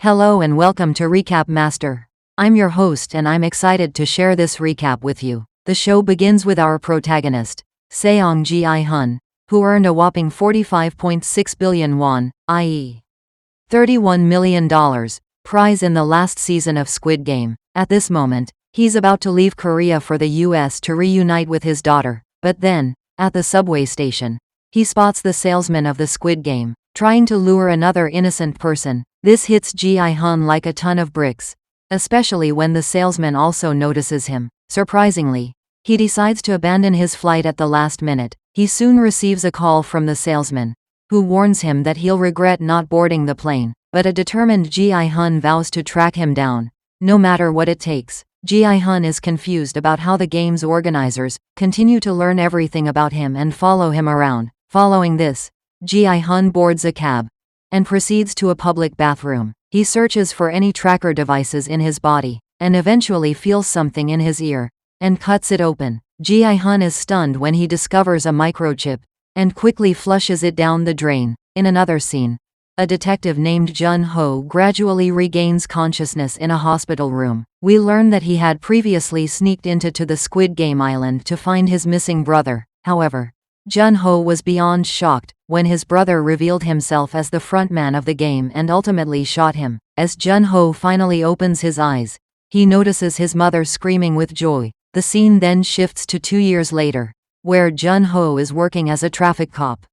Hello and welcome to Recap Master. I'm your host and I'm excited to share this recap with you. The show begins with our protagonist, Seong Ji-hun, who earned a whopping 45.6 billion won, i.e. $31 million, prize in the last season of Squid Game. At this moment, he's about to leave Korea for the US to reunite with his daughter, but then, at the subway station, he spots the salesman of the Squid Game, trying to lure another innocent person. This hits Ji-hun like a ton of bricks, especially when the salesman also notices him. Surprisingly, he decides to abandon his flight at the last minute. He soon receives a call from the salesman, who warns him that he'll regret not boarding the plane, but a determined Ji-hun vows to track him down, no matter what it takes. Ji-hun is confused about how the game's organizers continue to learn everything about him and follow him around. Following this, Ji-hun boards a cab and proceeds to a public bathroom. He searches for any tracker devices in his body, and eventually feels something in his ear, and cuts it open. Ji-hun is stunned when he discovers a microchip, and quickly flushes it down the drain. In another scene, a detective named Jun-ho gradually regains consciousness in a hospital room. We learn that he had previously sneaked into the Squid Game island to find his missing brother. However, Jun-ho was beyond shocked when his brother revealed himself as the frontman of the game and ultimately shot him. As Jun-ho finally opens his eyes, he notices his mother screaming with joy. The scene then shifts to 2 years later, where Jun-ho is working as a traffic cop.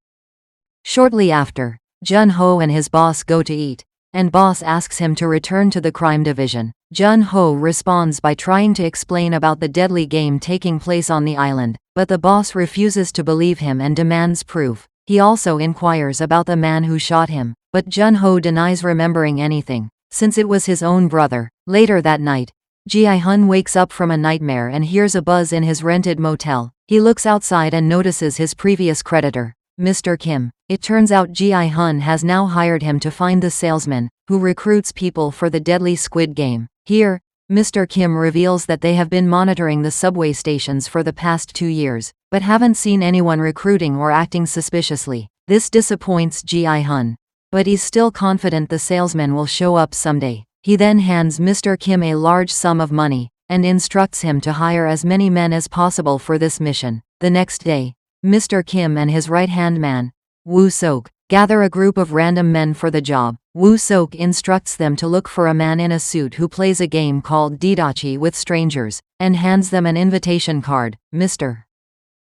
Shortly after, Jun-ho and his boss go to eat, and boss asks him to return to the crime division. Jun-ho responds by trying to explain about the deadly game taking place on the island, but the boss refuses to believe him and demands proof. He also inquires about the man who shot him, but Jun-ho denies remembering anything, since it was his own brother. Later that night, Ji-hun wakes up from a nightmare and hears a buzz in his rented motel. He looks outside and notices his previous creditor, Mr. Kim. It turns out Ji-hun has now hired him to find the salesman, who recruits people for the deadly Squid Game. Here, Mr. Kim reveals that they have been monitoring the subway stations for the past 2 years, but haven't seen anyone recruiting or acting suspiciously. This disappoints Ji-hun, but he's still confident the salesman will show up someday. He then hands Mr. Kim a large sum of money, and instructs him to hire as many men as possible for this mission. The next day, Mr. Kim and his right-hand man, Woo-sok, gather a group of random men for the job. Woo-sok instructs them to look for a man in a suit who plays a game called Didachi with strangers, and hands them an invitation card. Mr.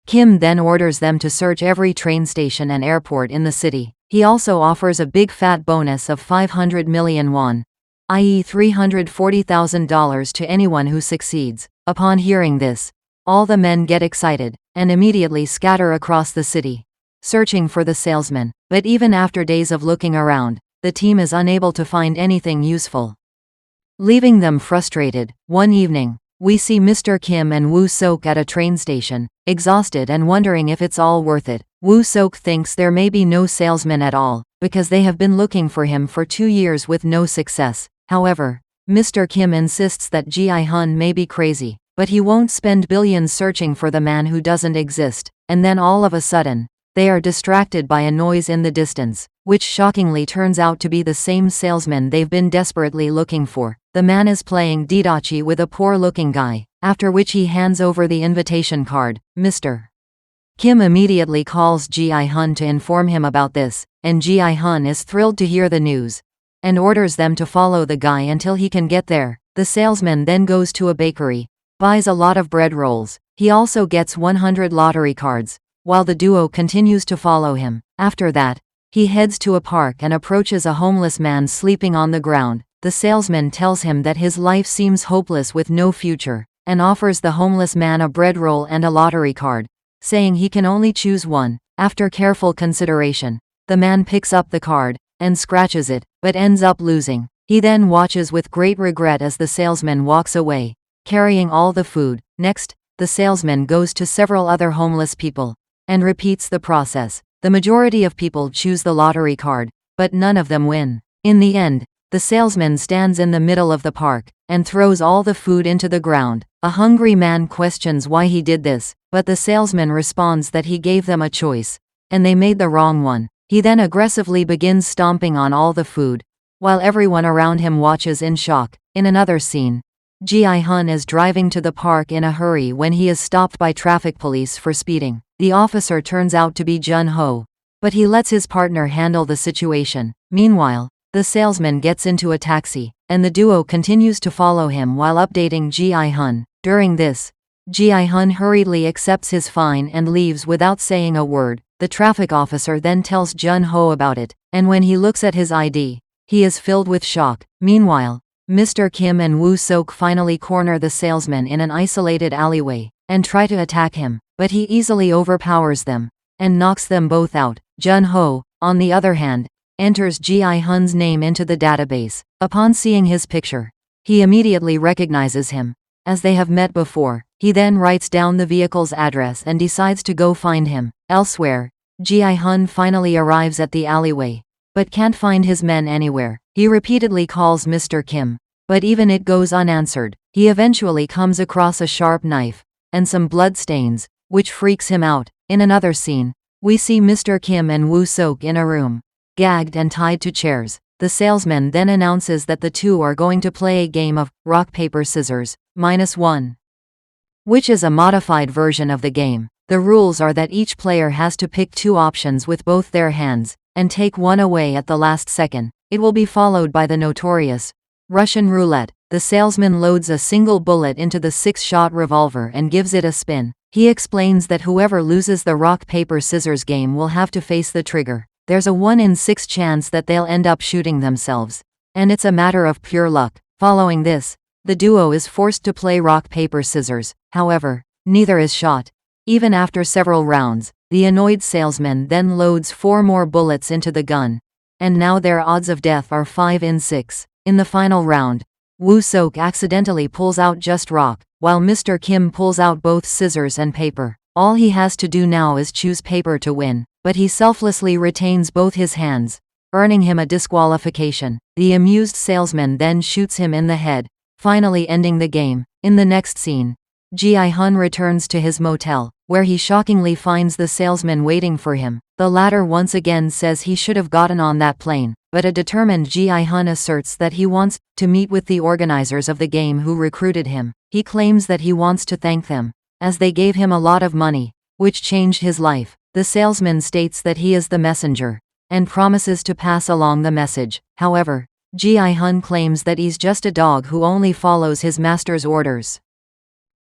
Kim then orders them to search every train station and airport in the city. He also offers a big fat bonus of 500 million won, i.e. $340,000 to anyone who succeeds. Upon hearing this, all the men get excited, and immediately scatter across the city, searching for the salesman. But even after days of looking around, the team is unable to find anything useful, leaving them frustrated. One evening, we see Mr. Kim and Woo-sok at a train station, exhausted and wondering if it's all worth it. Woo-sok thinks there may be no salesman at all, because they have been looking for him for 2 years with no success. However, Mr. Kim insists that Ji-hun may be crazy, but he won't spend billions searching for the man who doesn't exist. And then all of a sudden, they are distracted by a noise in the distance, which shockingly turns out to be the same salesman they've been desperately looking for. The man is playing Didachi with a poor-looking guy, after which he hands over the invitation card. Mr. Kim immediately calls Ji-hun to inform him about this, and Ji-hun is thrilled to hear the news, and orders them to follow the guy until he can get there. The salesman then goes to a bakery, buys a lot of bread rolls. He also gets 100 lottery cards, while the duo continues to follow him. After that, he heads to a park and approaches a homeless man sleeping on the ground. The salesman tells him that his life seems hopeless with no future, and offers the homeless man a bread roll and a lottery card, saying he can only choose one. After careful consideration, the man picks up the card and scratches it, but ends up losing. He then watches with great regret as the salesman walks away, carrying all the food. Next, the salesman goes to several other homeless people and repeats the process. The majority of people choose the lottery card, but none of them win. In the end, the salesman stands in the middle of the park and throws all the food into the ground. A hungry man questions why he did this, but the salesman responds that he gave them a choice, and they made the wrong one. He then aggressively begins stomping on all the food, while everyone around him watches in shock. In another scene, Ji-hun is driving to the park in a hurry when he is stopped by traffic police for speeding. The officer turns out to be Jun-ho, but he lets his partner handle the situation. Meanwhile, the salesman gets into a taxi, and the duo continues to follow him while updating Ji-hun. During this, Ji-hun hurriedly accepts his fine and leaves without saying a word. The traffic officer then tells Jun-ho about it, and when he looks at his ID, he is filled with shock. Meanwhile, Mr. Kim and Woo-sok finally corner the salesman in an isolated alleyway, and try to attack him, but he easily overpowers them, and knocks them both out. Jun-ho, on the other hand, enters Ji-hun's name into the database. Upon seeing his picture, he immediately recognizes him, as they have met before. He then writes down the vehicle's address and decides to go find him. Elsewhere, Ji-hun finally arrives at the alleyway, but can't find his men anywhere. He repeatedly calls Mr. Kim, but even it goes unanswered. He eventually comes across a sharp knife, and some blood stains, which freaks him out. In another scene, we see Mr. Kim and Woo-sok in a room, gagged and tied to chairs. The salesman then announces that the two are going to play a game of rock, paper, scissors, -1, which is a modified version of the game. The rules are that each player has to pick two options with both their hands, and take one away at the last second. It will be followed by the notorious Russian roulette. The salesman loads a single bullet into the 6-shot revolver and gives it a spin. He explains that whoever loses the rock, paper, scissors game will have to face the trigger. There's a 1 in 6 chance that they'll end up shooting themselves, and it's a matter of pure luck. Following this, the duo is forced to play rock, paper, scissors. However, neither is shot. Even after several rounds, the annoyed salesman then loads 4 more bullets into the gun, and now their odds of death are 5 in 6. In the final round, Woo-sok accidentally pulls out just rock, while Mr. Kim pulls out both scissors and paper. All he has to do now is choose paper to win, but he selflessly retains both his hands, earning him a disqualification. The amused salesman then shoots him in the head, finally ending the game. In the next scene, Ji-hun returns to his motel, where he shockingly finds the salesman waiting for him. The latter once again says he should have gotten on that plane, but a determined Ji-hun asserts that he wants to meet with the organizers of the game who recruited him. He claims that he wants to thank them, as they gave him a lot of money, which changed his life. The salesman states that he is the messenger, and promises to pass along the message. However, Ji-hun claims that he's just a dog who only follows his master's orders.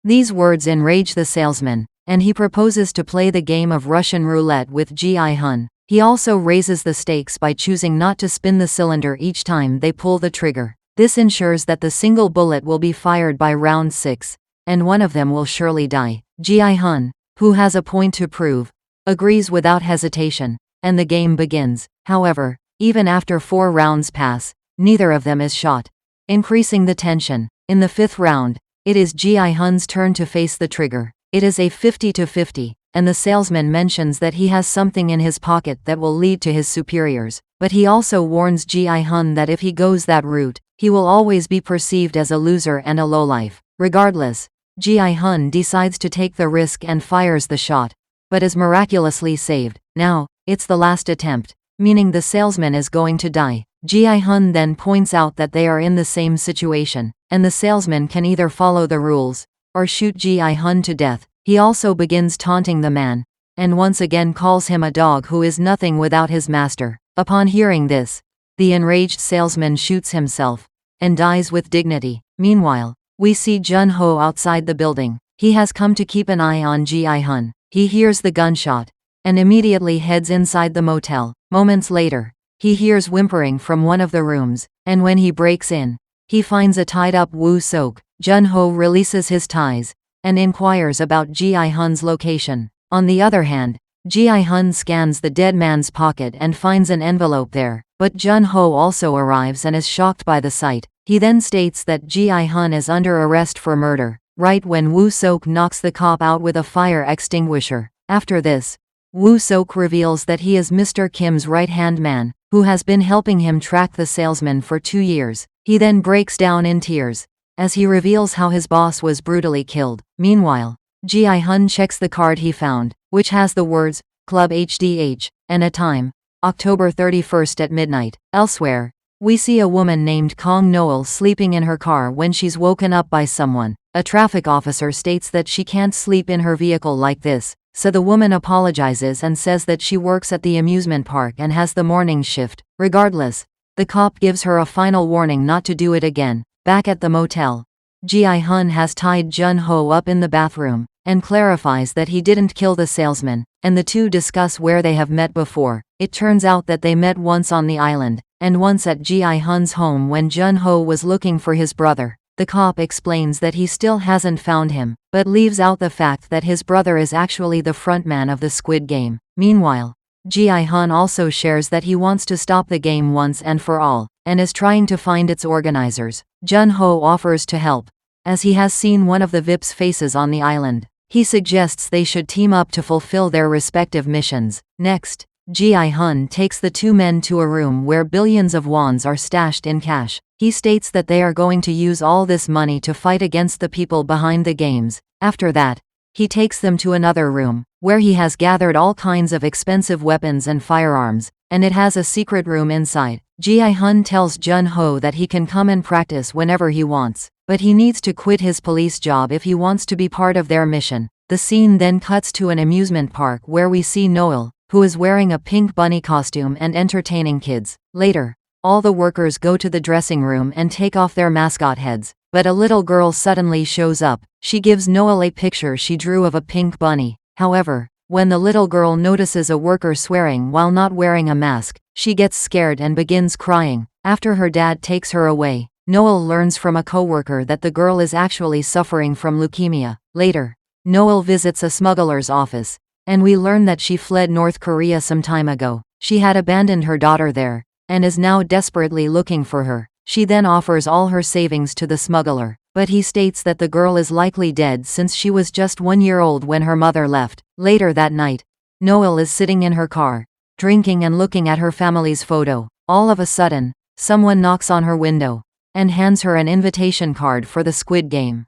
These words enrage the salesman, and he proposes to play the game of Russian roulette with Ji-hun. He also raises the stakes by choosing not to spin the cylinder each time they pull the trigger. This ensures that the single bullet will be fired by round 6, and one of them will surely die. Ji-hun, who has a point to prove, agrees without hesitation, and the game begins. However, even after 4 rounds pass, neither of them is shot, increasing the tension. In the 5th round, it is Ji-hun's turn to face the trigger. It is a 50-50, and the salesman mentions that he has something in his pocket that will lead to his superiors, but he also warns Ji-hun that if he goes that route, he will always be perceived as a loser and a lowlife. Regardless, Ji-hun decides to take the risk and fires the shot, but is miraculously saved. Now, it's the last attempt, meaning the salesman is going to die. Ji-hun then points out that they are in the same situation, and the salesman can either follow the rules, or shoot Ji-hun to death. He also begins taunting the man, and once again calls him a dog who is nothing without his master. Upon hearing this, the enraged salesman shoots himself, and dies with dignity. Meanwhile, we see Jun-ho outside the building. He has come to keep an eye on Ji-hun. He hears the gunshot, and immediately heads inside the motel. Moments later, he hears whimpering from one of the rooms, and when he breaks in, he finds a tied-up Woo-sok. Jun-ho releases his ties, and inquires about Ji-hun's location. On the other hand, Ji-hun scans the dead man's pocket and finds an envelope there, but Jun-ho also arrives and is shocked by the sight. He then states that Ji-hun is under arrest for murder, right when Woo-sok knocks the cop out with a fire extinguisher. After this, Woo-sok reveals that he is Mr. Kim's right-hand man, who has been helping him track the salesman for 2 years. He then breaks down in tears, as he reveals how his boss was brutally killed. Meanwhile, Ji-hun checks the card he found, which has the words, Club HDH, and a time, October 31st at midnight. Elsewhere, We see a woman named Kong Noel sleeping in her car when she's woken up by someone. A traffic officer states that she can't sleep in her vehicle like this, so the woman apologizes and says that she works at the amusement park and has the morning shift. Regardless, the cop gives her a final warning not to do it again. Back at the motel, Ji-hun has tied Jun-ho up in the bathroom, and clarifies that he didn't kill the salesman, and the two discuss where they have met before. It turns out that they met once on the island, and once at Ji-hun's home when Jun-ho was looking for his brother. The cop explains that he still hasn't found him, but leaves out the fact that his brother is actually the frontman of the Squid Game. Meanwhile, Ji-hun also shares that he wants to stop the game once and for all, and is trying to find its organizers. Jun-ho offers to help, as he has seen one of the VIP's faces on the island. He suggests they should team up to fulfill their respective missions. Next, Ji-hun takes the two men to a room where billions of wons are stashed in cash. He states that they are going to use all this money to fight against the people behind the games. After that, he takes them to another room, where he has gathered all kinds of expensive weapons and firearms, and it has a secret room inside. Ji-hun tells Jun-ho that he can come and practice whenever he wants, but he needs to quit his police job if he wants to be part of their mission. The scene then cuts to an amusement park where we see Noel, who is wearing a pink bunny costume and entertaining kids. Later, all the workers go to the dressing room and take off their mascot heads, but a little girl suddenly shows up. She gives Noel a picture she drew of a pink bunny. However, when the little girl notices a worker swearing while not wearing a mask, she gets scared and begins crying. After her dad takes her away, Noel learns from a coworker that the girl is actually suffering from leukemia. Later, Noel visits a smuggler's office, and we learn that she fled North Korea some time ago. She had abandoned her daughter there, and is now desperately looking for her. She then offers all her savings to the smuggler, but he states that the girl is likely dead since she was just 1 year old when her mother left. Later that night, Noel is sitting in her car, drinking and looking at her family's photo. All of a sudden, someone knocks on her window, and hands her an invitation card for the Squid Game.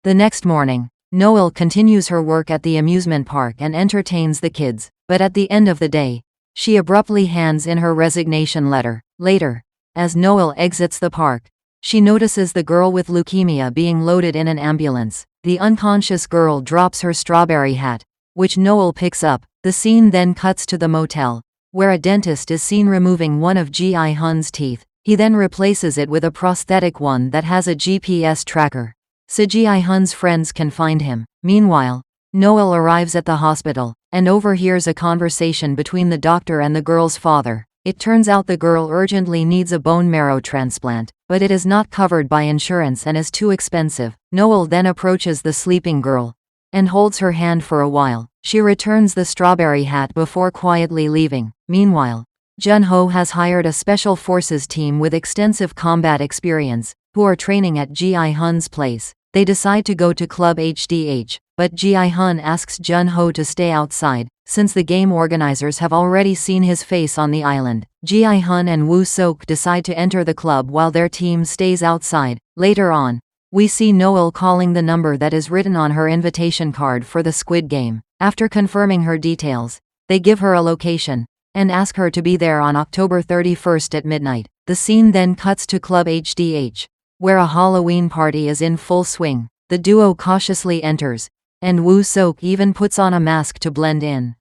The next morning, Noel continues her work at the amusement park and entertains the kids, but at the end of the day, she abruptly hands in her resignation letter. Later, as Noel exits the park, she notices the girl with leukemia being loaded in an ambulance. The unconscious girl drops her strawberry hat, which Noel picks up. The scene then cuts to the motel, where a dentist is seen removing one of Ji-hun's teeth. He then replaces it with a prosthetic one that has a GPS tracker, so Ji-hun's friends can find him. Meanwhile, Noel arrives at the hospital, and overhears a conversation between the doctor and the girl's father. It turns out the girl urgently needs a bone marrow transplant, but it is not covered by insurance and is too expensive. Noel then approaches the sleeping girl, and holds her hand for a while. She returns the strawberry hat before quietly leaving. Meanwhile, Jun-ho has hired a special forces team with extensive combat experience, who are training at Ji-hun's place. They decide to go to Club HDH, but Ji-hun asks Jun-ho to stay outside, since the game organizers have already seen his face on the island. Ji-hun and Woo-seok decide to enter the club while their team stays outside. Later on, we see Noel calling the number that is written on her invitation card for the Squid Game. After confirming her details, they give her a location, and ask her to be there on October 31st at midnight. The scene then cuts to Club HDH, where a Halloween party is in full swing. The duo cautiously enters, and Woo-seok even puts on a mask to blend in.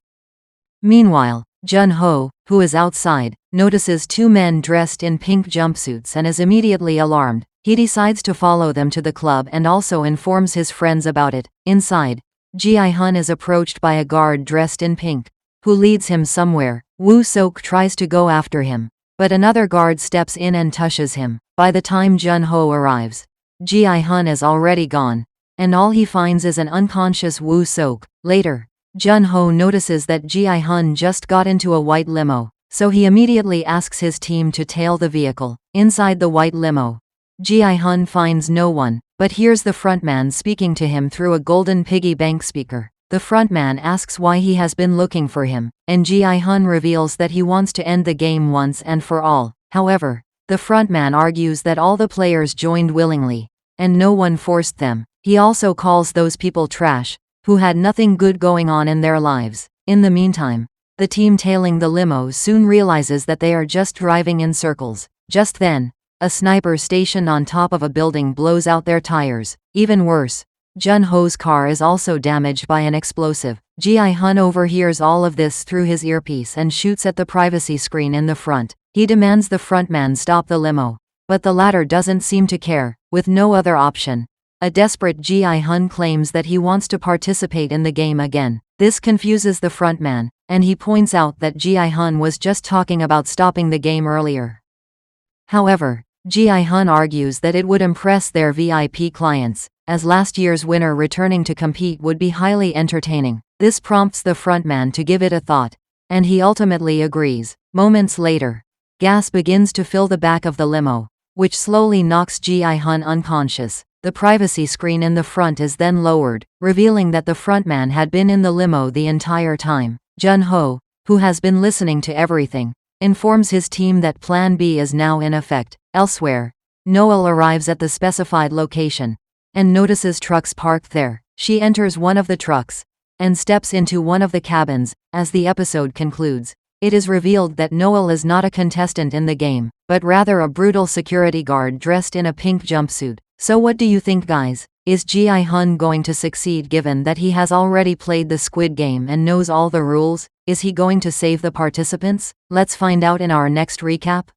Meanwhile, Jun-ho, who is outside, notices two men dressed in pink jumpsuits and is immediately alarmed. He decides to follow them to the club and also informs his friends about it. Inside, Ji-hun is approached by a guard dressed in pink, who leads him somewhere. Woo-seok tries to go after him, but another guard steps in and touches him. By the time Jun-ho arrives, Ji-hun is already gone, and all he finds is an unconscious Woo-seok. Later, Jun-ho notices that Ji-hun just got into a white limo, so he immediately asks his team to tail the vehicle. Inside the white limo, Ji-hun finds no one, but hears the frontman speaking to him through a golden piggy bank speaker. The frontman asks why he has been looking for him, and Ji-hun reveals that he wants to end the game once and for all. However, the frontman argues that all the players joined willingly, and no one forced them. He also calls those people trash, who had nothing good going on in their lives. In the meantime, the team tailing the limo soon realizes that they are just driving in circles. Just then, a sniper stationed on top of a building blows out their tires. Even worse, Jun-ho's car is also damaged by an explosive. Ji-hun overhears all of this through his earpiece and shoots at the privacy screen in the front. He demands the frontman stop the limo, but the latter doesn't seem to care. With no other option, a desperate Ji-hun claims that he wants to participate in the game again. This confuses the frontman, and he points out that Ji-hun was just talking about stopping the game earlier. However, Ji-hun argues that it would impress their VIP clients, as last year's winner returning to compete would be highly entertaining. This prompts the frontman to give it a thought, and he ultimately agrees. Moments later, gas begins to fill the back of the limo, which slowly knocks Ji-hun unconscious. The privacy screen in the front is then lowered, revealing that the frontman had been in the limo the entire time. Jun-ho, who has been listening to everything, informs his team that Plan B is now in effect. Elsewhere, Noel arrives at the specified location and notices trucks parked there. She enters one of the trucks and steps into one of the cabins. As the episode concludes, it is revealed that Noel is not a contestant in the game, but rather a brutal security guard dressed in a pink jumpsuit. So what do you think, guys? Is Ji-hun going to succeed given that he has already played the Squid Game and knows all the rules? Is he going to save the participants? Let's find out in our next recap.